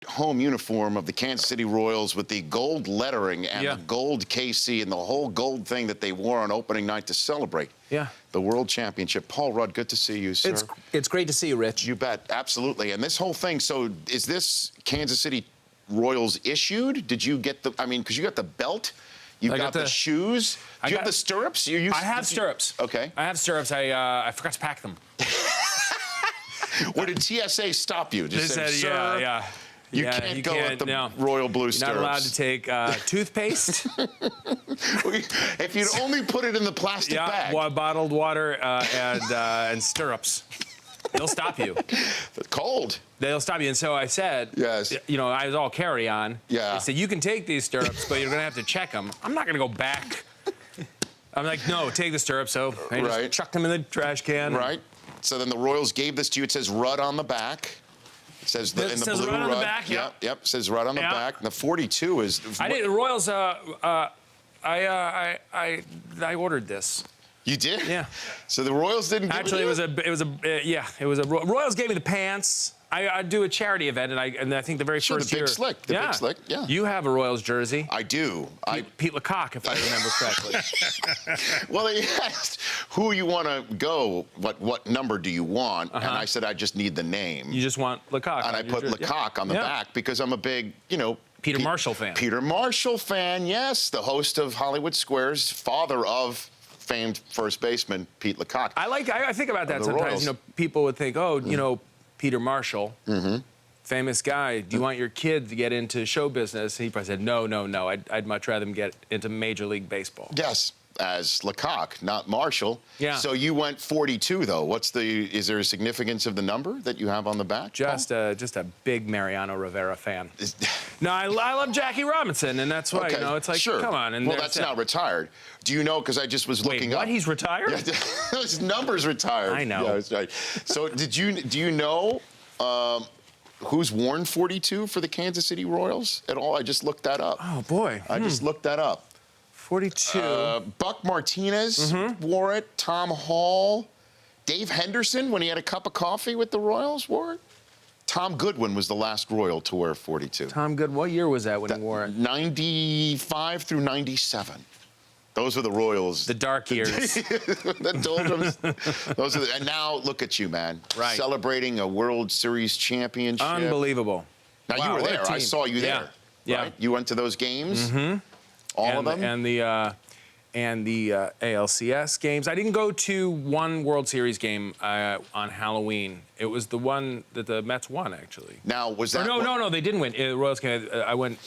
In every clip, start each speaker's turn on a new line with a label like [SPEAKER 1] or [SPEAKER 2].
[SPEAKER 1] home uniform of the Kansas City Royals with the gold lettering and the gold KC and the whole gold thing that they wore on opening night to celebrate the World Championship. Paul Rudd, good to see you, sir.
[SPEAKER 2] It's great to see you, Rich.
[SPEAKER 1] You bet, absolutely. And this whole thing, so is this Kansas City Royals issued? Did you get the, I mean, because you got the belt, you got the shoes. Do you have the stirrups?
[SPEAKER 2] I have stirrups.
[SPEAKER 1] Okay.
[SPEAKER 2] I have stirrups. I forgot to pack them.
[SPEAKER 1] Or did TSA stop you? Just
[SPEAKER 2] they said,
[SPEAKER 1] sir, you can't go with the royal blue stirrups.
[SPEAKER 2] You're not allowed to take toothpaste.
[SPEAKER 1] If you'd only put it in the plastic bag.
[SPEAKER 2] Bottled water and stirrups. They'll stop you.
[SPEAKER 1] It's cold.
[SPEAKER 2] They'll stop you. And so I said, you know, I was all carry-on.
[SPEAKER 1] Yeah.
[SPEAKER 2] They said, you can take these stirrups, but you're going to have to check them. I'm not going to go back. I'm like, no, take the stirrups. So I just chucked them in the trash can.
[SPEAKER 1] Right. So then the Royals gave this to you. It says Rudd on the back. It says in the blue
[SPEAKER 2] Rudd on the back,
[SPEAKER 1] Yep. It says Rudd on the back. And the 42 is.
[SPEAKER 2] I did the Royals. I ordered this.
[SPEAKER 1] You did?
[SPEAKER 2] Yeah.
[SPEAKER 1] So the Royals didn't.
[SPEAKER 2] Actually, it was a Royals gave me the pants. I do a charity event, and I think the very first year.
[SPEAKER 1] The big slick. Yeah.
[SPEAKER 2] You have a Royals jersey.
[SPEAKER 1] I do.
[SPEAKER 2] Pete Lecoq, if I remember correctly.
[SPEAKER 1] Well, they asked who you want to go, what number do you want, and I said I just need the name.
[SPEAKER 2] You just want Lecoq.
[SPEAKER 1] And I put Lecoq on the back because I'm a big, you know.
[SPEAKER 2] Peter Marshall fan.
[SPEAKER 1] Peter Marshall fan, yes, the host of Hollywood Squares, father of famed first baseman Pete Lecoq.
[SPEAKER 2] I think about that sometimes. Royals. You know, people would think, oh, you know, Peter Marshall, famous guy. Do you want your kid to get into show business? And he probably said, no. I'd much rather him get into Major League Baseball.
[SPEAKER 1] Yes, as Lecoq, not Marshall.
[SPEAKER 2] Yeah.
[SPEAKER 1] So you went 42, though. Is there a significance of the number that you have on the back?
[SPEAKER 2] Just a big Mariano Rivera fan. No, I love Jackie Robinson, and that's why, you know, it's like, come on. And
[SPEAKER 1] well, that's not retired. Do you know, because I just was looking up.
[SPEAKER 2] What, he's retired?
[SPEAKER 1] Yeah, his number's retired.
[SPEAKER 2] I know.
[SPEAKER 1] Yeah, that's right. So do you know who's worn 42 for the Kansas City Royals at all? I just looked that up.
[SPEAKER 2] Oh, boy.
[SPEAKER 1] I just looked that up.
[SPEAKER 2] 42.
[SPEAKER 1] Buck Martinez wore it. Tom Hall. Dave Henderson, when he had a cup of coffee with the Royals, wore it. Tom Goodwin was the last Royal to wear 42.
[SPEAKER 2] Tom Goodwin, what year was that when he wore it?
[SPEAKER 1] 95 through 97. Those were the Royals.
[SPEAKER 2] The dark years.
[SPEAKER 1] The doldrums. And now look at you, man.
[SPEAKER 2] Right.
[SPEAKER 1] Celebrating a World Series championship.
[SPEAKER 2] Unbelievable.
[SPEAKER 1] Now, you were there. I saw you there.
[SPEAKER 2] Yeah.
[SPEAKER 1] Right? You went to those games? All of them?
[SPEAKER 2] And the ALCS games. I didn't go to one World Series game on Halloween. It was the one that the Mets won, actually.
[SPEAKER 1] Now, was that...
[SPEAKER 2] No, they didn't win. Royals came. I went...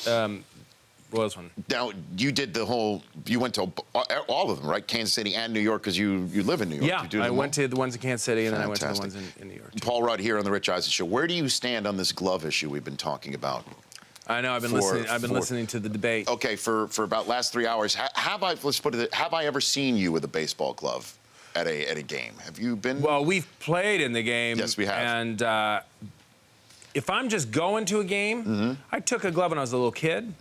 [SPEAKER 2] Royals won.
[SPEAKER 1] Now, you did the whole... You went to all of them, right? Kansas City and New York, because you live in New York.
[SPEAKER 2] Yeah, I went to the ones in Kansas City, and then I went to the ones in New York, too.
[SPEAKER 1] Paul Rudd here on the Rich Eisen Show. Where do you stand on this glove issue we've been talking about?
[SPEAKER 2] I know. I've been listening to the debate.
[SPEAKER 1] Okay, for about last 3 hours, let's put it. Have I ever seen you with a baseball glove at a game? Have you been?
[SPEAKER 2] Well, we've played in the game.
[SPEAKER 1] Yes, we have.
[SPEAKER 2] And if I'm just going to a game, I took a glove when I was a little kid.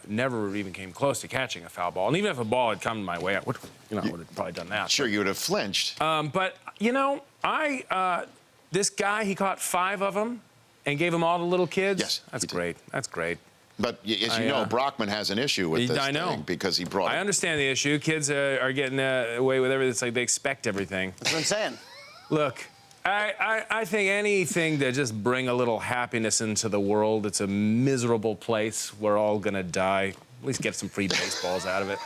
[SPEAKER 2] Never even came close to catching a foul ball. And even if a ball had come my way, I would have probably done that.
[SPEAKER 1] Sure, you would have flinched.
[SPEAKER 2] But you know, this guy, he caught 5 of them. And gave them all to little kids?
[SPEAKER 1] Yes.
[SPEAKER 2] That's great. That's great.
[SPEAKER 1] But as you know, Brockman has an issue with this thing because he brought it.
[SPEAKER 2] I understand the issue. Kids are getting away with everything. It's like they expect everything.
[SPEAKER 3] That's what I'm saying.
[SPEAKER 2] Look, I think anything to just bring a little happiness into the world. It's a miserable place. We're all going to die. At least get some free baseballs out of it.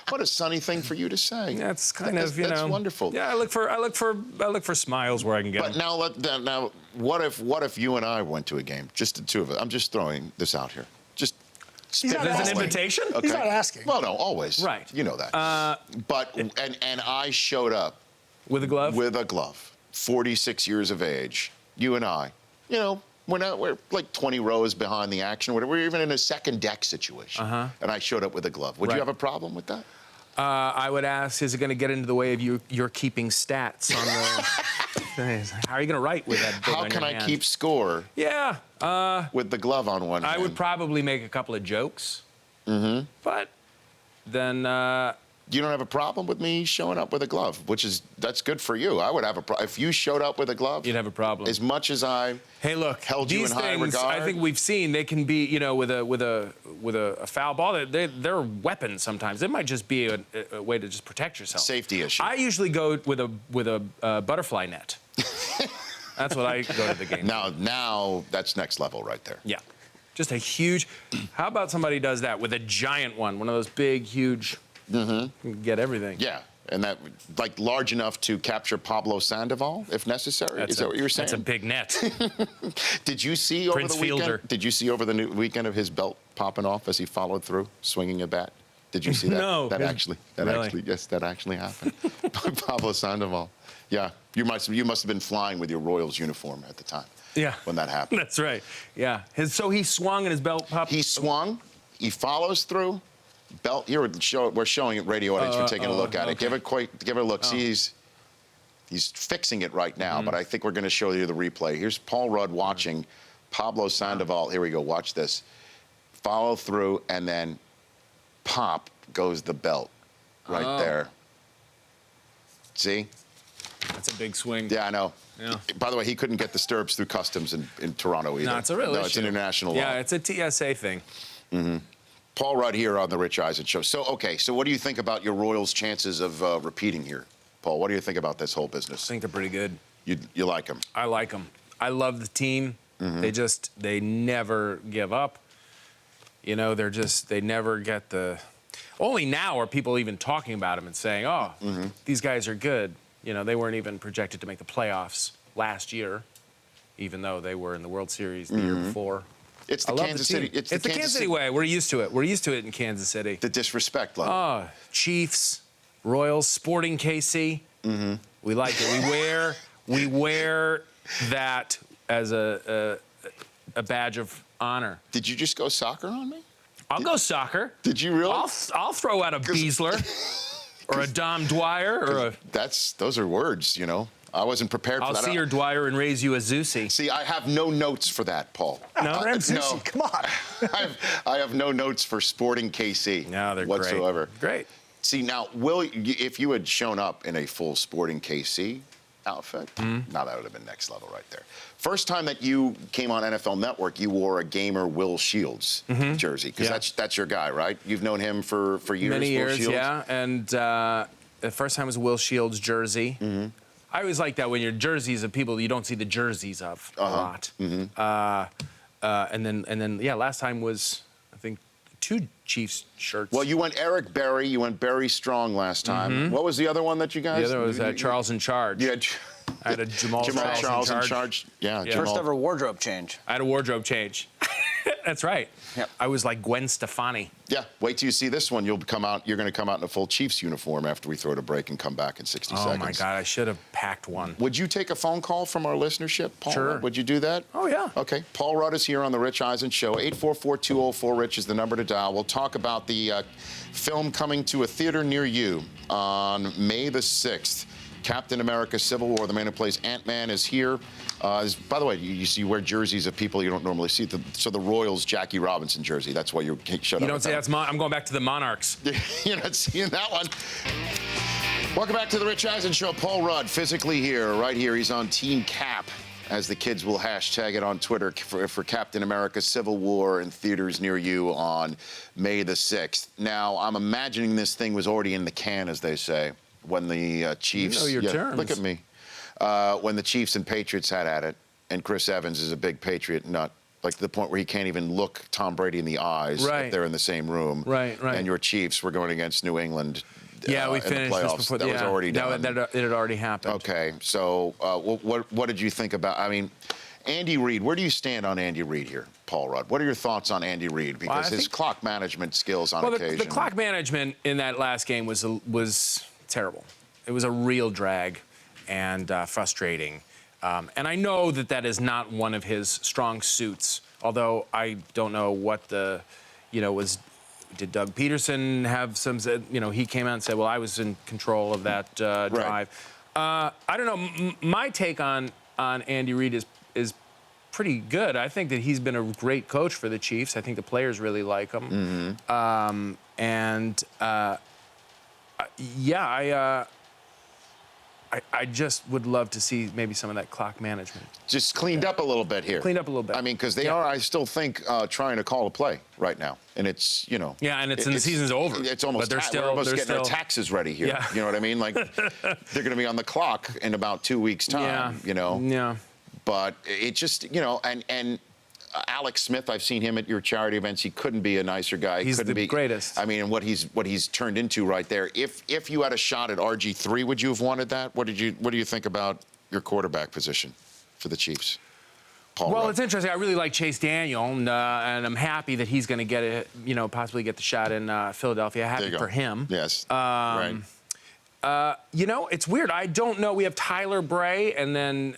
[SPEAKER 1] What a sunny thing for you to say.
[SPEAKER 2] That's kind of, you know.
[SPEAKER 1] That's wonderful.
[SPEAKER 2] Yeah, I look for smiles where I can get them.
[SPEAKER 1] But now, what if you and I went to a game, just the two of us? I'm just throwing this out here. Just.
[SPEAKER 2] There's an invitation?
[SPEAKER 3] Okay. He's not asking.
[SPEAKER 1] Well, no, always.
[SPEAKER 2] Right.
[SPEAKER 1] You know that. And I showed up.
[SPEAKER 2] With a glove?
[SPEAKER 1] With a glove. 46 years of age. You and I. You know. We're like 20 rows behind the action. We're even in a second deck situation. And I showed up with a glove. Would you have a problem with that?
[SPEAKER 2] I would ask, is it going to get into the way of your keeping stats on the... How are you going to write with that thing on your hand?
[SPEAKER 1] How can I keep score?
[SPEAKER 2] Yeah.
[SPEAKER 1] With the glove on one hand.
[SPEAKER 2] I would probably make a couple of jokes. But then
[SPEAKER 1] you don't have a problem with me showing up with a glove, that's good for you. I would have a problem if you showed up with a glove.
[SPEAKER 2] You'd have a problem.
[SPEAKER 1] As much as I held you in high regard.
[SPEAKER 2] These things, I think we've seen, they can be, you know, with a foul ball, they're weapons sometimes. It might just be a way to just protect yourself.
[SPEAKER 1] Safety issue.
[SPEAKER 2] I usually go with a butterfly net. That's what I go to the game.
[SPEAKER 1] Now that's next level right there.
[SPEAKER 2] Yeah. Just a huge. How about somebody does that with a giant one of those big, huge. Mm-hmm. Get everything.
[SPEAKER 1] Yeah, and that like large enough to capture Pablo Sandoval if necessary. Is that what you're saying?
[SPEAKER 2] That's a big net.
[SPEAKER 1] Did you see over the weekend? Did you see over the weekend of his belt popping off as he followed through, swinging a bat? Did you see that?
[SPEAKER 2] No.
[SPEAKER 1] That actually happened. Pablo Sandoval. Yeah, you must have been flying with your Royals uniform at the time.
[SPEAKER 2] Yeah.
[SPEAKER 1] When that happened.
[SPEAKER 2] That's right. Yeah. So he swung and his belt popped.
[SPEAKER 1] He swung. He follows through. Belt. We're showing it, radio audience. We're taking a look at it. Give it a look. See, he's fixing it right now, but I think we're going to show you the replay. Here's Paul Rudd watching Pablo Sandoval. Here we go. Watch this. Follow through, and then pop goes the belt right there. See?
[SPEAKER 2] That's a big swing.
[SPEAKER 1] Yeah, I know.
[SPEAKER 2] Yeah.
[SPEAKER 1] By the way, he couldn't get the stirrups through customs in Toronto either.
[SPEAKER 2] No, it's a real issue.
[SPEAKER 1] It's international law.
[SPEAKER 2] Yeah, it's a TSA thing.
[SPEAKER 1] Mm-hmm. Paul Rudd here on the Rich Eisen Show. So what do you think about your Royals' chances of repeating here, Paul? What do you think about this whole business?
[SPEAKER 2] I think they're pretty good.
[SPEAKER 1] You like them?
[SPEAKER 2] I like them. I love the team. Mm-hmm. They never give up. You know, they never get the. Only now are people even talking about them and saying, "Oh, these guys are good." You know, they weren't even projected to make the playoffs last year, even though they were in the World Series the year before.
[SPEAKER 1] It's the Kansas City.
[SPEAKER 2] It's the Kansas City way. We're used to it. We're used to it in Kansas City.
[SPEAKER 1] The disrespect level.
[SPEAKER 2] Oh, Chiefs, Royals, Sporting KC. Mm-hmm. We like it. We wear that as a badge of honor.
[SPEAKER 1] Did you just go soccer on me?
[SPEAKER 2] I'll go soccer.
[SPEAKER 1] Did you really?
[SPEAKER 2] I'll throw out a Beasler or a Dom Dwyer or a.
[SPEAKER 1] Those are words, you know. I wasn't prepared for that.
[SPEAKER 2] I'll see your Dwyer and raise you a Zusi.
[SPEAKER 1] See, I have no notes for that, Paul.
[SPEAKER 3] No,
[SPEAKER 1] no.
[SPEAKER 3] Come on.
[SPEAKER 1] I have no notes for Sporting KC.
[SPEAKER 2] No, they're
[SPEAKER 1] whatsoever.
[SPEAKER 2] Great.
[SPEAKER 1] See, now, if you had shown up in a full Sporting KC outfit, now that would have been next level right there. First time that you came on NFL Network, you wore a Gamer Will Shields jersey, because that's your guy, right? You've known him for years.
[SPEAKER 2] Many years,
[SPEAKER 1] Will Shields?
[SPEAKER 2] yeah. And the first time was Will Shields jersey. I always like that when your jerseys of people you don't see the jerseys of a lot. And then last time was I think 2 Chiefs shirts.
[SPEAKER 1] Well, you went Eric Berry. You went Berry Strong last time. What was the other one that you guys?
[SPEAKER 2] The other was Charles in Charge.
[SPEAKER 1] Yeah.
[SPEAKER 2] I had a Jamal Charles in charge.
[SPEAKER 1] Yeah.
[SPEAKER 3] First ever wardrobe change.
[SPEAKER 2] I had a wardrobe change. That's right.
[SPEAKER 3] Yep.
[SPEAKER 2] I was like Gwen Stefani.
[SPEAKER 1] Yeah. Wait till you see this one. You're going to come out in a full Chiefs uniform after we throw it a break and come back in 60 seconds.
[SPEAKER 2] Oh my God! I should have packed one.
[SPEAKER 1] Would you take a phone call from our listenership, Paul?
[SPEAKER 2] Sure.
[SPEAKER 1] Would you do that?
[SPEAKER 2] Oh yeah.
[SPEAKER 1] Okay. Paul Rudd is here on the Rich Eisen Show. 844-204-RICH is the number to dial. We'll talk about the film coming to a theater near you on May the 6th. Captain America: Civil War. The man who plays Ant-Man is here. By the way, you wear jerseys of people you don't normally see. So the Royals, Jackie Robinson jersey. That's why you shut up.
[SPEAKER 2] You don't say that's I'm going back to the Monarchs.
[SPEAKER 1] You're not seeing that one. Welcome back to the Rich Eisen Show. Paul Rudd, physically here, right here. He's on Team Cap, as the kids will hashtag it on Twitter, for Captain America: Civil War in theaters near you on May the 6th. Now, I'm imagining this thing was already in the can, as they say, when the Chiefs.
[SPEAKER 2] You know your terms.
[SPEAKER 1] Look at me. When the Chiefs and Patriots had at it, and Chris Evans is a big Patriot nut, like to the point where he can't even look Tom Brady in the eyes if they're in the same room.
[SPEAKER 2] Right.
[SPEAKER 1] And your Chiefs were going against New England.
[SPEAKER 2] Yeah, we
[SPEAKER 1] in
[SPEAKER 2] finished
[SPEAKER 1] the playoffs.
[SPEAKER 2] just before.
[SPEAKER 1] That was already done.
[SPEAKER 2] It had already happened.
[SPEAKER 1] Okay, so what did you think about? I mean, Andy Reid. Where do you stand on Andy Reid here, Paul Rudd? What are your thoughts on Andy Reid? Because his clock management skills on occasion.
[SPEAKER 2] The clock management in that last game was terrible. It was a real drag and frustrating. And I know that is not one of his strong suits, although I don't know what did Doug Peterson have some, he came out and said, well, I was in control of that drive. I don't know. My take on Andy Reid is pretty good. I think that he's been a great coach for the Chiefs. I think the players really like him. Yeah, I just would love to see maybe some of that clock management.
[SPEAKER 1] Just cleaned up a little bit here.
[SPEAKER 2] Cleaned up a little bit.
[SPEAKER 1] I mean, because they are, I still think, trying to call a play right now. And it's, you know.
[SPEAKER 2] Yeah, and the season's over.
[SPEAKER 1] It's almost,
[SPEAKER 2] but
[SPEAKER 1] we're almost getting our taxes ready here.
[SPEAKER 2] Yeah.
[SPEAKER 1] You know what I mean? Like, they're going to be on the clock in about 2 weeks' time, you know.
[SPEAKER 2] Yeah.
[SPEAKER 1] But it just, you know, and Alex Smith, I've seen him at your charity events. He couldn't be a nicer guy.
[SPEAKER 2] He's
[SPEAKER 1] couldn't
[SPEAKER 2] the
[SPEAKER 1] be,
[SPEAKER 2] greatest.
[SPEAKER 1] I mean, and what he's turned into right there. If you had a shot at RG3, would you have wanted that? What do you think about your quarterback position for the Chiefs? Paul
[SPEAKER 2] Well,
[SPEAKER 1] Rudd.
[SPEAKER 2] it's interesting. I really like Chase Daniel, and I'm happy that he's going to get it. You know, possibly get the shot in Philadelphia. Happy for him.
[SPEAKER 1] Yes. Right.
[SPEAKER 2] You know, it's weird. I don't know. We have Tyler Bray and then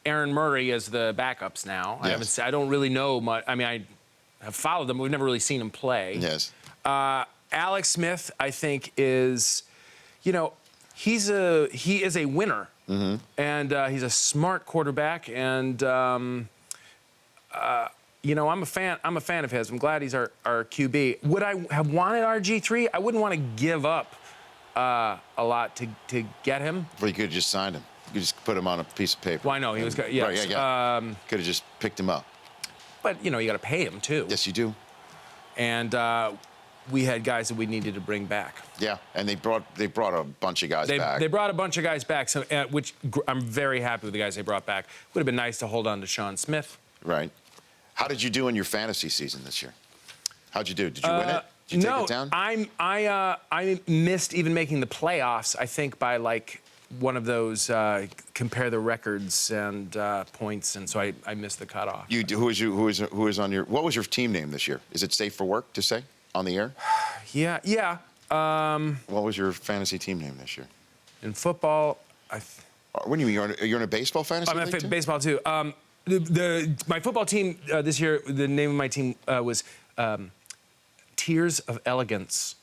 [SPEAKER 2] Aaron Murray as the backups now.
[SPEAKER 1] Yes.
[SPEAKER 2] I don't really know much. I mean, I have followed them, but we've never really seen them play.
[SPEAKER 1] Yes.
[SPEAKER 2] Alex Smith, I think, is, you know, he is a winner, and he's a smart quarterback, and you know, I'm a fan of his. I'm glad he's our QB. Would I have wanted RG3? I wouldn't want to give up a lot to get him.
[SPEAKER 1] Or you could have just signed him. You could just put him on a piece of paper.
[SPEAKER 2] Well, I know he was. Yes.
[SPEAKER 1] Right, yeah. Could have just picked him up.
[SPEAKER 2] But you know, you got to pay him too.
[SPEAKER 1] Yes, you do.
[SPEAKER 2] And we had guys that we needed to bring back.
[SPEAKER 1] Yeah, and they brought a bunch of guys back.
[SPEAKER 2] They brought a bunch of guys back, so, which I'm very happy with the guys they brought back. Would have been nice to hold on to Sean Smith.
[SPEAKER 1] Right. How did you do in your fantasy season this year? How'd you do? Did you win it? Did you take it down?
[SPEAKER 2] I missed even making the playoffs. I think by like one of those compare the records and points, and so I missed the cutoff.
[SPEAKER 1] Who was on your? What was your team name this year? Is it safe for work to say on the air?
[SPEAKER 2] Yeah.
[SPEAKER 1] What was your fantasy team name this year?
[SPEAKER 2] In football,
[SPEAKER 1] What do you mean? You're in a baseball fantasy league too?
[SPEAKER 2] baseball too. My football team this year, the name of my team was Tears of Elegance.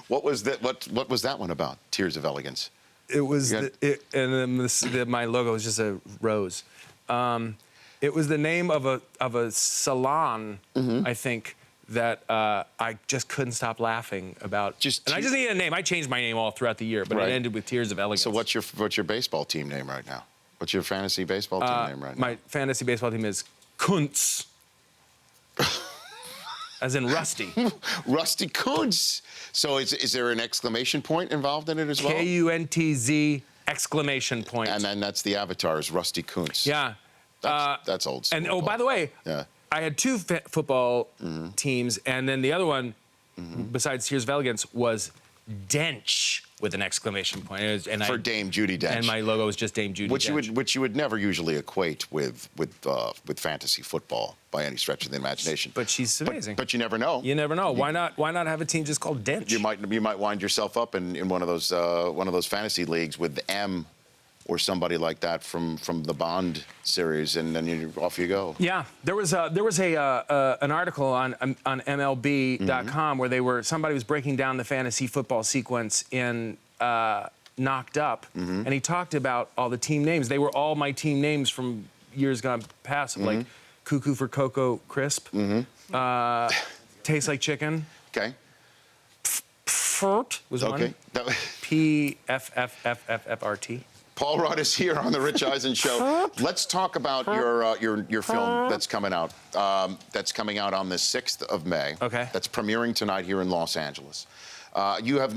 [SPEAKER 1] What was that? What was that one about? Tears of Elegance.
[SPEAKER 2] It was, and then my logo was just a rose. It was the name of a salon, I think, that I just couldn't stop laughing about. And I just needed a name. I changed my name all throughout the year, but it ended with Tears of Elegance.
[SPEAKER 1] So what's your baseball team name right now? What's your fantasy baseball team name right now?
[SPEAKER 2] My fantasy baseball team is Kuntz. As in Rusty.
[SPEAKER 1] Rusty Kuntz. So is there an exclamation point involved in it as well?
[SPEAKER 2] Kuntz exclamation point.
[SPEAKER 1] And then that's the avatar is Rusty Kuntz.
[SPEAKER 2] Yeah.
[SPEAKER 1] That's old school.
[SPEAKER 2] And by the way, I had two football teams, and then the other one, besides Tears of Elegance, was Dench with an exclamation point.
[SPEAKER 1] For Dame Judi Dench.
[SPEAKER 2] And my logo was just Dame Judi Dench.
[SPEAKER 1] Which you would never usually equate with fantasy football by any stretch of the imagination.
[SPEAKER 2] But she's amazing.
[SPEAKER 1] But you never know.
[SPEAKER 2] You never know. Why not have a team just called Dench?
[SPEAKER 1] You might wind yourself up in one of those fantasy leagues with M or somebody like that from the Bond series, and then off you go. Yeah,
[SPEAKER 2] there was an article on MLB.com where somebody was breaking down the fantasy football sequence in Knocked Up, and he talked about all the team names. They were all my team names from years gone past, like Cuckoo for Cocoa Crisp, Tastes Like Chicken.
[SPEAKER 1] Okay.
[SPEAKER 2] Furt was one. PFFFFFRT.
[SPEAKER 1] Paul Rudd is here on the Rich Eisen Show. Let's talk about your film that's coming out. That's coming out on the 6th of May.
[SPEAKER 2] Okay.
[SPEAKER 1] That's premiering tonight here in Los Angeles. You have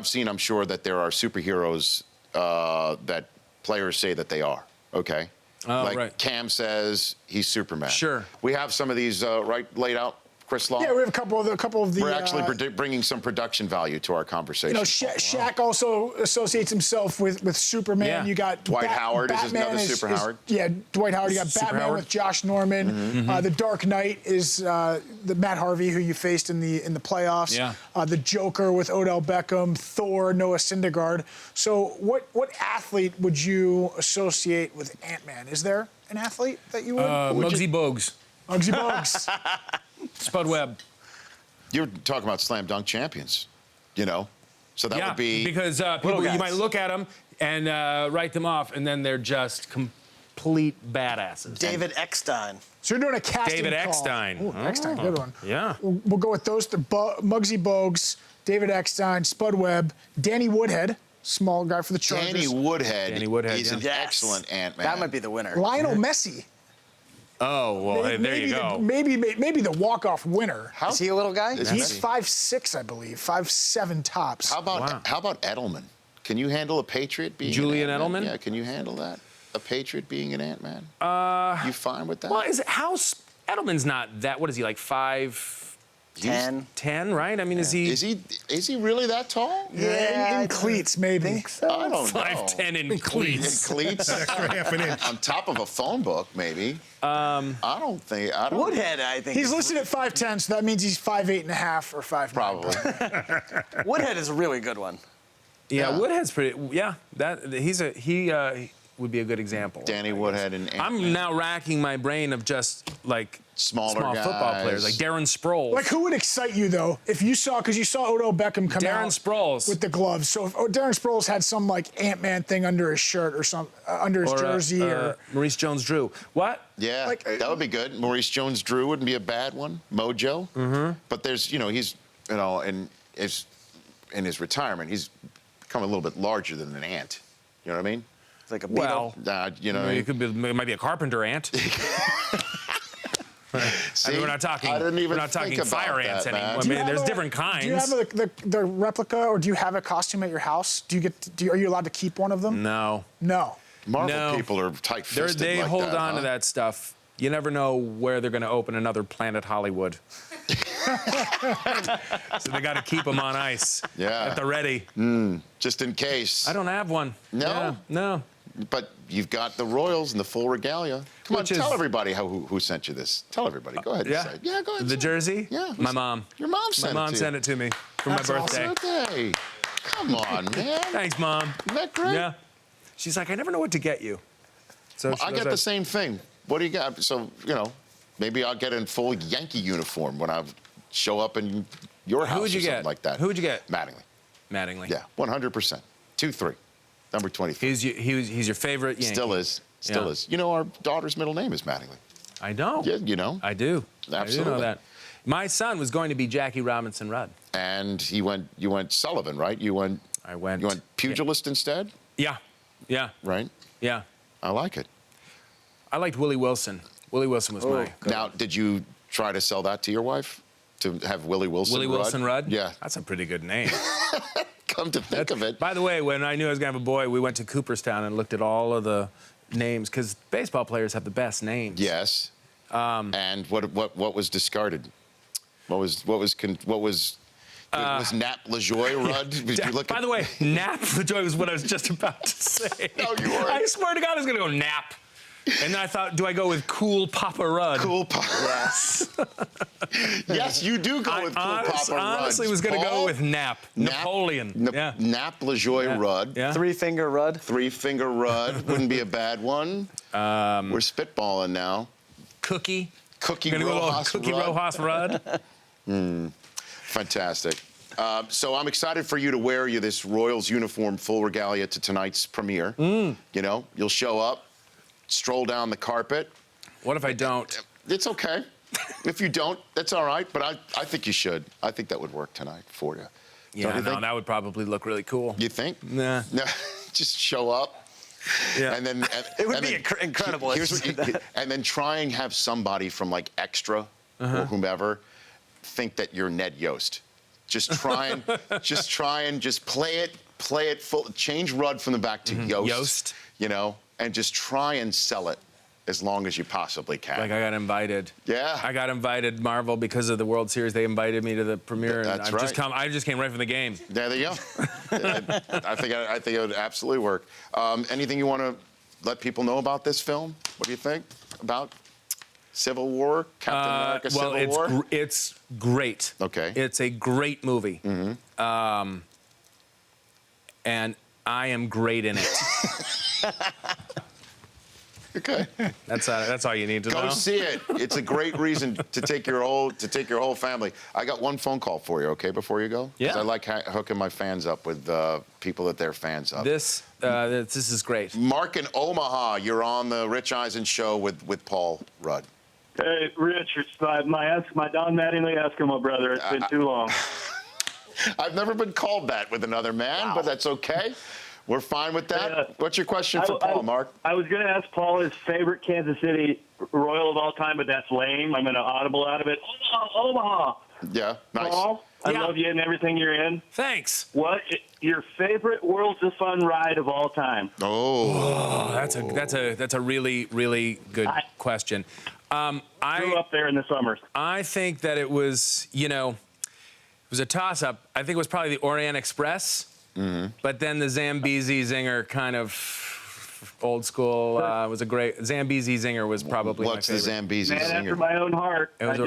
[SPEAKER 1] seen, I'm sure, that there are superheroes that players say that they are. Okay.
[SPEAKER 2] Oh, right.
[SPEAKER 1] Cam says he's Superman.
[SPEAKER 2] Sure.
[SPEAKER 1] We have some of these laid out. Chris Law?
[SPEAKER 3] Yeah, we have a couple of the.
[SPEAKER 1] We're actually bringing some production value to our conversation.
[SPEAKER 3] You know, Shaq also associates himself with Superman.
[SPEAKER 2] Yeah.
[SPEAKER 3] You got
[SPEAKER 1] Dwight Howard is another Super Howard.
[SPEAKER 3] Yeah, Dwight Howard. You got
[SPEAKER 2] Super
[SPEAKER 3] Batman
[SPEAKER 2] Howard.
[SPEAKER 3] with Josh Norman. The Dark Knight is the Matt Harvey who you faced in the playoffs.
[SPEAKER 2] Yeah.
[SPEAKER 3] The Joker with Odell Beckham. Thor, Noah Syndergaard. So what athlete would you associate with Ant-Man? Is there an athlete that you would?
[SPEAKER 2] Muggsy Bogues.
[SPEAKER 3] Muggsy Bogues.
[SPEAKER 2] Spud Webb.
[SPEAKER 1] You're talking about slam dunk champions, you know? So that would be...
[SPEAKER 2] because people, you might look at them and write them off, and then they're just complete badasses.
[SPEAKER 4] David Eckstein.
[SPEAKER 3] So you're doing a casting
[SPEAKER 2] David
[SPEAKER 3] call.
[SPEAKER 2] Eckstein.
[SPEAKER 3] Ooh, Eckstein, good one.
[SPEAKER 2] Yeah.
[SPEAKER 3] We'll go with those. Muggsy Bogues, David Eckstein, Spud Webb, Danny Woodhead, small guy for the Chargers.
[SPEAKER 1] Danny Woodhead is an
[SPEAKER 4] Yes.
[SPEAKER 1] excellent Ant-Man.
[SPEAKER 4] That might be the winner.
[SPEAKER 3] Lionel Messi.
[SPEAKER 2] Oh, well, hey, there you go.
[SPEAKER 3] Maybe the walk-off winner.
[SPEAKER 4] Is he a little guy?
[SPEAKER 1] Is
[SPEAKER 3] He's
[SPEAKER 1] Messi.
[SPEAKER 3] 5'6", I believe, 5'7" tops.
[SPEAKER 1] How about
[SPEAKER 2] Wow.
[SPEAKER 1] how about Edelman? Can you handle a Patriot being
[SPEAKER 2] Julian
[SPEAKER 1] an Ant-Man?
[SPEAKER 2] Edelman?
[SPEAKER 1] Yeah, can you handle that? A Patriot being an Ant-Man? You fine with that?
[SPEAKER 2] Well, Edelman's not that, what is he, like
[SPEAKER 4] 10.
[SPEAKER 2] right? I mean, is he...
[SPEAKER 1] Is he really that tall?
[SPEAKER 3] Yeah, in cleats, maybe.
[SPEAKER 4] think so.
[SPEAKER 1] I don't know.
[SPEAKER 2] 5'10" in cleats.
[SPEAKER 1] In cleats?
[SPEAKER 5] Half an inch.
[SPEAKER 1] On top of a phone book, maybe. I don't.
[SPEAKER 4] Woodhead, I think.
[SPEAKER 3] He's listed at 5'10", so that means he's 5'8.5" or 5'9".
[SPEAKER 1] Probably.
[SPEAKER 4] Woodhead is a really good one.
[SPEAKER 2] Yeah,
[SPEAKER 1] Yeah.
[SPEAKER 2] Woodhead's pretty... Yeah, he would be a good example.
[SPEAKER 1] Danny Woodhead and Ant-Man.
[SPEAKER 2] I'm now racking my brain of just, like,
[SPEAKER 1] Smaller
[SPEAKER 2] small football
[SPEAKER 1] guys.
[SPEAKER 2] players, like Darren Sproles.
[SPEAKER 3] Like, who would excite you, though, if you saw, because you saw Odell Beckham come
[SPEAKER 2] Darren
[SPEAKER 3] out
[SPEAKER 2] Sproles.
[SPEAKER 3] with the gloves. So if Darren Sproles had some, like, Ant-Man thing under his shirt or some under his jersey or...
[SPEAKER 2] Maurice Jones-Drew. What?
[SPEAKER 1] Yeah,
[SPEAKER 3] Like,
[SPEAKER 1] that would be good. Maurice Jones-Drew wouldn't be a bad one. Mojo. Mm-hmm. But there's, he's, in his retirement, he's become a little bit larger than an ant. You know what I mean?
[SPEAKER 4] It's like a beetle.
[SPEAKER 2] Well,
[SPEAKER 1] It
[SPEAKER 2] it might be a carpenter ant.
[SPEAKER 1] See,
[SPEAKER 2] I mean, we're not talking.
[SPEAKER 1] I didn't even
[SPEAKER 2] we're not talking
[SPEAKER 1] think about
[SPEAKER 2] fire
[SPEAKER 1] that,
[SPEAKER 2] ants
[SPEAKER 1] man.
[SPEAKER 2] anymore. I
[SPEAKER 1] Do
[SPEAKER 2] mean,
[SPEAKER 3] you
[SPEAKER 2] there's
[SPEAKER 3] have
[SPEAKER 2] different kinds.
[SPEAKER 3] Do you have the replica, or do you have a costume at your house? Are you allowed to keep one of them?
[SPEAKER 2] No.
[SPEAKER 3] No.
[SPEAKER 1] Marvel
[SPEAKER 2] No.
[SPEAKER 1] people are tight-fisted
[SPEAKER 2] They
[SPEAKER 1] like
[SPEAKER 2] hold
[SPEAKER 1] that,
[SPEAKER 2] on
[SPEAKER 1] huh?
[SPEAKER 2] to that stuff. You never know where they're going to open another Planet Hollywood. So they got to keep them on ice.
[SPEAKER 1] Yeah.
[SPEAKER 2] At the ready.
[SPEAKER 1] Just in case.
[SPEAKER 2] I don't have one.
[SPEAKER 1] No?
[SPEAKER 2] Yeah, no.
[SPEAKER 1] But you've got the Royals and the full regalia. Come
[SPEAKER 2] Which
[SPEAKER 1] on, tell
[SPEAKER 2] is-
[SPEAKER 1] everybody who sent you this. Tell everybody. Go ahead.
[SPEAKER 2] Yeah.
[SPEAKER 1] And say it. Yeah, go ahead.
[SPEAKER 2] The
[SPEAKER 1] say it.
[SPEAKER 2] jersey?
[SPEAKER 1] Yeah.
[SPEAKER 2] My mom.
[SPEAKER 1] Your mom sent it
[SPEAKER 2] My mom
[SPEAKER 1] to you.
[SPEAKER 2] sent it to me for my
[SPEAKER 3] That's
[SPEAKER 2] birthday.
[SPEAKER 1] Birthday. Come on, man.
[SPEAKER 2] Thanks, Mom.
[SPEAKER 1] Isn't that great?
[SPEAKER 2] Yeah. She's like, I never know what to get you. So she
[SPEAKER 1] I
[SPEAKER 2] goes
[SPEAKER 1] get
[SPEAKER 2] out-
[SPEAKER 1] the same thing. What do you got? So, maybe I'll get in full Yankee uniform when I show up in your house
[SPEAKER 2] Who would you
[SPEAKER 1] or something
[SPEAKER 2] get?
[SPEAKER 1] like that.
[SPEAKER 2] Who would you get?
[SPEAKER 1] Mattingly.
[SPEAKER 2] Mattingly.
[SPEAKER 1] Yeah, 100%. 2-3. Number 23.
[SPEAKER 2] He's your favorite Yankee.
[SPEAKER 1] Still is. Still
[SPEAKER 2] Yeah.
[SPEAKER 1] is. Our daughter's middle name is Mattingly.
[SPEAKER 2] I know.
[SPEAKER 1] Yeah, you know.
[SPEAKER 2] I do. I do
[SPEAKER 1] Absolutely.
[SPEAKER 2] know that. My son was going to be Jackie Robinson Rudd.
[SPEAKER 1] And you went Sullivan, right? You went pugilist instead,
[SPEAKER 2] Yeah. Yeah.
[SPEAKER 1] right?
[SPEAKER 2] Yeah.
[SPEAKER 1] I like it.
[SPEAKER 2] I liked Willie Wilson. Willie Wilson was my...
[SPEAKER 1] Now, did you try to sell that to your wife? To have Willie Wilson
[SPEAKER 2] Willie Wilson Rudd?
[SPEAKER 1] Yeah.
[SPEAKER 2] That's a pretty good name.
[SPEAKER 1] Come to think of it.
[SPEAKER 2] By the way, when I knew I was going to have a boy, we went to Cooperstown and looked at all of the names, because baseball players have the best names.
[SPEAKER 1] Yes. And what was discarded? What was Nap LaJoy Rudd? Did you look
[SPEAKER 2] By
[SPEAKER 1] at-
[SPEAKER 2] the way, Nap LaJoy was what I was just about to say.
[SPEAKER 1] No, you weren't.
[SPEAKER 2] I swear to God I was going to go Nap. And then I thought, do I go with Cool Papa Rudd?
[SPEAKER 1] Cool Papa.
[SPEAKER 4] Yes.
[SPEAKER 1] Yes, you do go with Cool Papa Rudd.
[SPEAKER 2] honestly was going to go
[SPEAKER 1] Paul?
[SPEAKER 2] with Nap. Napoleon.
[SPEAKER 1] Nap LaJoy
[SPEAKER 2] Yeah.
[SPEAKER 1] Rudd.
[SPEAKER 2] Yeah.
[SPEAKER 4] Three-finger Rudd.
[SPEAKER 1] Three-finger Rudd wouldn't be a bad one. We're spitballing now.
[SPEAKER 2] Cookie.
[SPEAKER 1] Cookie
[SPEAKER 2] Gonna go a little
[SPEAKER 1] Rojas
[SPEAKER 2] Cookie
[SPEAKER 1] Rudd.
[SPEAKER 2] Rojas Rudd.
[SPEAKER 1] Fantastic. So I'm excited for you to wear this Royals uniform full regalia to tonight's premiere. You'll show up, stroll down the carpet.
[SPEAKER 2] What if I don't?
[SPEAKER 1] It's okay. If you don't, that's all right. But I think you should. I think that would work tonight for you.
[SPEAKER 2] Yeah,
[SPEAKER 1] Don't you
[SPEAKER 2] no,
[SPEAKER 1] think?
[SPEAKER 2] that would probably look really cool.
[SPEAKER 1] You think?
[SPEAKER 2] Nah.
[SPEAKER 1] No, just show up.
[SPEAKER 2] Yeah.
[SPEAKER 1] And then
[SPEAKER 4] It would
[SPEAKER 1] and
[SPEAKER 4] be
[SPEAKER 1] then-
[SPEAKER 4] incredible if
[SPEAKER 1] Here's
[SPEAKER 4] you
[SPEAKER 1] what
[SPEAKER 4] did
[SPEAKER 1] you,
[SPEAKER 4] that.
[SPEAKER 1] and then try and have somebody from like Extra or whomever think that you're Ned Yost. Just try and just play it full. Change Rudd from the back to Yost.
[SPEAKER 2] Yost.
[SPEAKER 1] And just try and sell it as long as you possibly can.
[SPEAKER 2] Like I got invited.
[SPEAKER 1] Yeah.
[SPEAKER 2] I got invited, Marvel, because of the World Series. They invited me to the premiere. And
[SPEAKER 1] That's
[SPEAKER 2] I just came right from the game.
[SPEAKER 1] There you go. I think it would absolutely work. Anything you want to let people know about this film? What do you think about Civil War, Captain America, Civil War?
[SPEAKER 2] It's great.
[SPEAKER 1] Okay.
[SPEAKER 2] It's a great movie. And I am great in it.
[SPEAKER 1] Okay.
[SPEAKER 2] That's all you need to know.
[SPEAKER 1] Go see it. It's a great reason to take your whole family. I got one phone call for you, okay, before you go?
[SPEAKER 2] Yeah.
[SPEAKER 1] 'Cause I like hooking my fans up with people that they're fans of.
[SPEAKER 2] This is great.
[SPEAKER 1] Mark in Omaha, you're on the Rich Eisen show with Paul Rudd.
[SPEAKER 5] Hey, Rich, it's my Don Mattingly Eskimo brother. It's been too long.
[SPEAKER 1] I've never been called that with another man, but that's okay. We're fine with that.
[SPEAKER 5] Yeah.
[SPEAKER 1] What's your question for Paul, Mark?
[SPEAKER 5] I was going to ask Paul his favorite Kansas City Royal of all time, but that's lame. I'm going to audible out of it. Omaha.
[SPEAKER 1] Yeah, nice.
[SPEAKER 5] Paul, I
[SPEAKER 2] Yeah.
[SPEAKER 5] love you and everything you're in.
[SPEAKER 2] Thanks.
[SPEAKER 5] What your favorite Worlds of Fun ride of all time?
[SPEAKER 1] Oh.
[SPEAKER 2] That's a really, really good question.
[SPEAKER 5] Grew
[SPEAKER 2] I
[SPEAKER 5] up there in the summers.
[SPEAKER 2] think that it was, it was a toss-up. I think it was probably the Orient Express, but then the Zambezi Zinger kind of old school was a great. Zambezi Zinger was probably
[SPEAKER 1] What's
[SPEAKER 2] my
[SPEAKER 1] the
[SPEAKER 2] favorite.
[SPEAKER 1] Zambezi
[SPEAKER 5] Man after
[SPEAKER 1] Zinger?
[SPEAKER 5] my own heart.
[SPEAKER 2] It was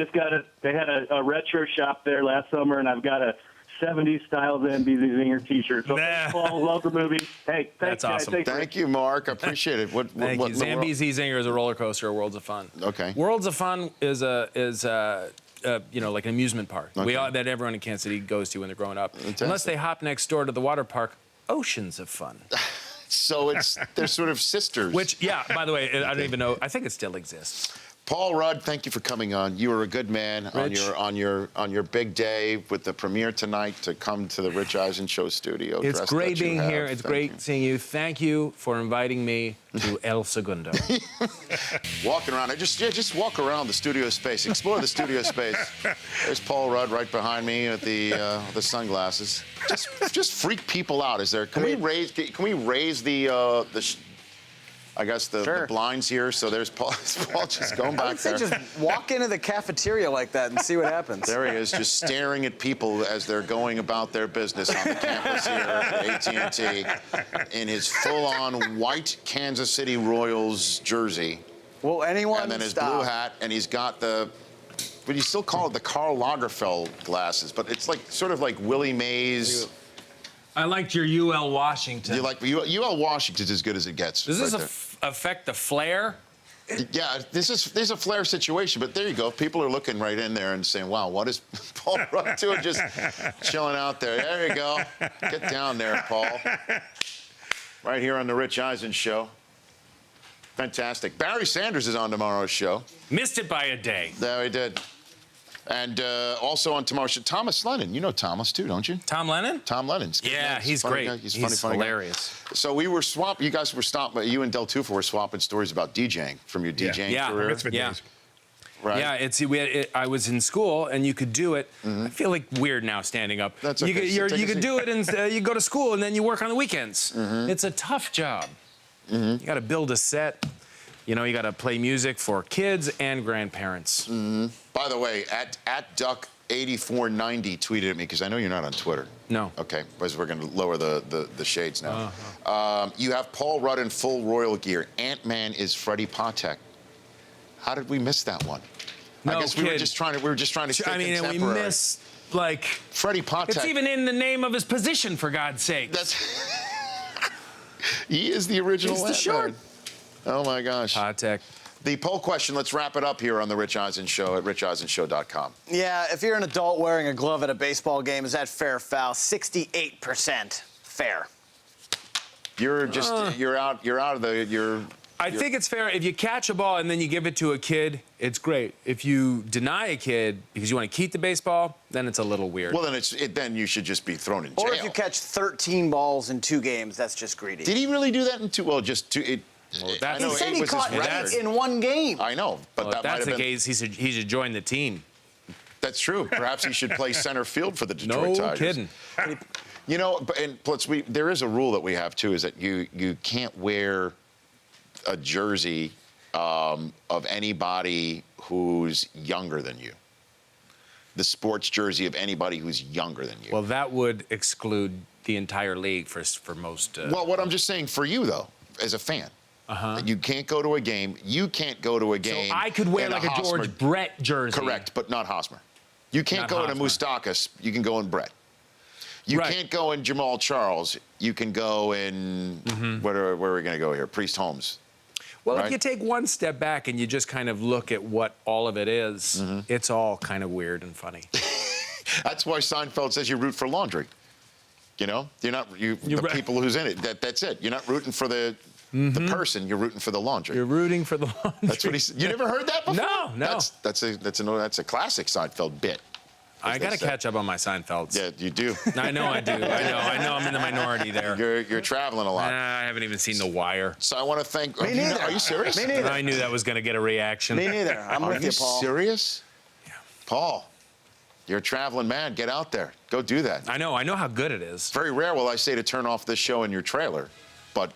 [SPEAKER 5] They had a retro shop there last summer, and I've got a 70s style Zambezi Zinger T-shirt. So
[SPEAKER 2] Nah.
[SPEAKER 5] Paul, love the movie. Hey, thanks,
[SPEAKER 2] That's awesome.
[SPEAKER 5] guys.
[SPEAKER 1] Thank you, Mark. I appreciate it.
[SPEAKER 2] Thank you.
[SPEAKER 1] in the world-
[SPEAKER 2] Zambezi Zinger is a roller coaster. Worlds of Fun.
[SPEAKER 1] Okay.
[SPEAKER 2] Worlds of Fun is like an amusement park that everyone in Kansas City goes to when they're growing up.
[SPEAKER 1] Fantastic.
[SPEAKER 2] Unless they hop next door to the water park, Oceans of Fun.
[SPEAKER 1] So they're sort of sisters.
[SPEAKER 2] Which, yeah, by the way, I don't even know. I think it still exists.
[SPEAKER 1] Paul Rudd, thank you for coming on. You were a good man
[SPEAKER 2] Rich.
[SPEAKER 1] on your big day with the premiere tonight to come to the Rich Eisen Show studio.
[SPEAKER 2] It's
[SPEAKER 1] dressed
[SPEAKER 2] great
[SPEAKER 1] that you
[SPEAKER 2] being
[SPEAKER 1] have.
[SPEAKER 2] here. It's
[SPEAKER 1] Thank
[SPEAKER 2] great
[SPEAKER 1] you.
[SPEAKER 2] seeing you. Thank you for inviting me to El Segundo.
[SPEAKER 1] Walking around, just walk around the studio space, explore the studio space. There's Paul Rudd right behind me with the sunglasses. Just freak people out. Can we raise the blinds here? So there's Paul. Paul just going
[SPEAKER 4] I
[SPEAKER 1] back
[SPEAKER 4] would say
[SPEAKER 1] there.
[SPEAKER 4] just walk into the cafeteria like that and see what happens.
[SPEAKER 1] There he is, just staring at people as they're going about their business on the campus here at AT&T in his full-on white Kansas City Royals jersey.
[SPEAKER 4] Will anyone
[SPEAKER 1] And then his
[SPEAKER 4] stop?
[SPEAKER 1] blue hat, and he's got but you still call it the Karl Lagerfeld glasses, but it's like sort of like Willie Mays.
[SPEAKER 2] I liked your UL Washington.
[SPEAKER 1] You like UL Washington's as good as it gets.
[SPEAKER 2] Does this
[SPEAKER 1] right there.
[SPEAKER 2] affect the flare?
[SPEAKER 1] Yeah, there's a flare situation, but there you go. People are looking right in there and saying, "Wow, what is Paul Rudd doing? Just chilling out there." There you go. Get down there, Paul. Right here on the Rich Eisen Show. Fantastic. Barry Sanders is on tomorrow's show.
[SPEAKER 2] Missed it by a day.
[SPEAKER 1] There he did. And also on tomorrow's show, Thomas Lennon. You know Thomas too, don't you?
[SPEAKER 2] Tom Lennon?
[SPEAKER 1] Tom Lennon.
[SPEAKER 2] Yeah, he's
[SPEAKER 1] funny
[SPEAKER 2] great.
[SPEAKER 1] guy. He's
[SPEAKER 2] He's
[SPEAKER 1] funny guy.
[SPEAKER 2] hilarious.
[SPEAKER 1] So we were swapping. You guys were you and Del Tufo were swapping stories about DJing from your DJing
[SPEAKER 2] Yeah.
[SPEAKER 1] career.
[SPEAKER 6] Mitzvah
[SPEAKER 2] Yeah.
[SPEAKER 6] days.
[SPEAKER 1] Right.
[SPEAKER 2] Yeah, I was in school and you could do it. I feel like weird now standing up.
[SPEAKER 1] That's
[SPEAKER 2] You
[SPEAKER 1] okay.
[SPEAKER 2] could,
[SPEAKER 1] So take a
[SPEAKER 2] you could
[SPEAKER 1] seat.
[SPEAKER 2] do it and you go to school and then you work on the weekends. It's a tough job. You got to build a set. You know, you got to play music for kids and grandparents.
[SPEAKER 1] By the way, at Duck8490 tweeted at me because I know you're not on Twitter.
[SPEAKER 2] No.
[SPEAKER 1] Okay, because we're going to lower the shades now. You have Paul Rudd in full royal gear. Ant-Man is Freddie Patek. How did we miss that one?
[SPEAKER 2] No
[SPEAKER 1] I guess we were
[SPEAKER 2] kid.
[SPEAKER 1] just trying to stay
[SPEAKER 2] I mean, and we
[SPEAKER 1] contemporary.
[SPEAKER 2] miss, like,
[SPEAKER 1] Freddie Patek.
[SPEAKER 2] it's even in the name of his position, for God's sake.
[SPEAKER 1] He is the original
[SPEAKER 2] He's the
[SPEAKER 1] Ant-Man.
[SPEAKER 2] short.
[SPEAKER 1] Oh my gosh.
[SPEAKER 2] Patek.
[SPEAKER 1] The poll question, let's wrap it up here on the Rich Eisen Show at richeisenshow.com.
[SPEAKER 4] Yeah, if you're an adult wearing a glove at a baseball game, is that fair or foul? 68% fair.
[SPEAKER 1] You're just you're out of the
[SPEAKER 2] I think it's fair. If you catch a ball and then you give it to a kid, it's great. If you deny a kid because you want to keep the baseball, then it's a little weird.
[SPEAKER 1] well then you should just be thrown in jail.
[SPEAKER 4] Or if you catch 13 balls in 2 games, that's just greedy.
[SPEAKER 1] Did he really do that in two? Well, just two. I
[SPEAKER 2] that's-
[SPEAKER 1] know
[SPEAKER 4] He said
[SPEAKER 1] 8
[SPEAKER 4] he
[SPEAKER 1] was his
[SPEAKER 4] caught
[SPEAKER 1] record.
[SPEAKER 4] 8 in 1 game.
[SPEAKER 1] I know, but
[SPEAKER 2] Well,
[SPEAKER 1] that
[SPEAKER 2] if
[SPEAKER 1] might
[SPEAKER 2] that's
[SPEAKER 1] have
[SPEAKER 2] the
[SPEAKER 1] been.
[SPEAKER 2] case, he should join the team.
[SPEAKER 1] That's true. Perhaps he should play center field for the Detroit
[SPEAKER 2] No
[SPEAKER 1] Tigers.
[SPEAKER 2] kidding.
[SPEAKER 1] You know, and plus there is a rule that we have too, is that you can't wear a jersey of anybody who's younger than you. The sports jersey of anybody who's younger than you.
[SPEAKER 2] Well, that would exclude the entire league for most.
[SPEAKER 1] Well, what I'm just saying for you though, as a fan, you can't go to a game. You can't go to a game.
[SPEAKER 2] So I could wear
[SPEAKER 1] in
[SPEAKER 2] like a
[SPEAKER 1] Hosmer-
[SPEAKER 2] George Brett jersey.
[SPEAKER 1] Correct, but not Hosmer. You can't
[SPEAKER 2] Not
[SPEAKER 1] go in a
[SPEAKER 2] Hosmer.
[SPEAKER 1] Moustakas. You can go in Brett. You
[SPEAKER 2] Right.
[SPEAKER 1] can't go in Jamal Charles. You can go in where are we going to go here? Priest Holmes.
[SPEAKER 2] Well,
[SPEAKER 1] right?
[SPEAKER 2] if you take one step back and you just kind of look at what all of it is, it's all kind of weird and funny.
[SPEAKER 1] That's why Seinfeld says you root for laundry. You know, you're not the
[SPEAKER 2] right.
[SPEAKER 1] people who's in it. That's it. You're not rooting for the person. You're rooting for the laundry.
[SPEAKER 2] You're rooting for the laundry.
[SPEAKER 1] That's what he said. You never heard that before?
[SPEAKER 2] No.
[SPEAKER 1] That's a classic Seinfeld bit.
[SPEAKER 2] I got to catch up on my Seinfelds.
[SPEAKER 1] Yeah, you do.
[SPEAKER 2] I know I do. I know I'm in the minority there.
[SPEAKER 1] You're traveling a lot.
[SPEAKER 2] I haven't even seen The Wire.
[SPEAKER 1] So I want to thank.
[SPEAKER 4] Me neither.
[SPEAKER 1] Are you serious?
[SPEAKER 4] Me neither.
[SPEAKER 2] I knew that was going to get a reaction.
[SPEAKER 4] Me neither. I'm
[SPEAKER 1] Are
[SPEAKER 4] with
[SPEAKER 1] you
[SPEAKER 4] you, Paul.
[SPEAKER 1] serious?
[SPEAKER 2] Yeah.
[SPEAKER 1] Paul, you're a traveling man. Get out there. Go do that.
[SPEAKER 2] I know how good it is.
[SPEAKER 1] Very rare will I say to turn off this show in your trailer, but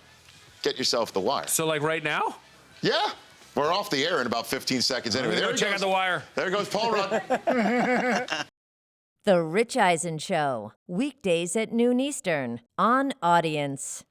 [SPEAKER 1] get yourself The Wire.
[SPEAKER 2] So, like right now?
[SPEAKER 1] Yeah. We're off the air in about 15 seconds anyway.
[SPEAKER 2] Go check out The Wire.
[SPEAKER 1] There goes Paul Rudd.
[SPEAKER 6] The Rich Eisen Show, weekdays at noon Eastern, on Audience.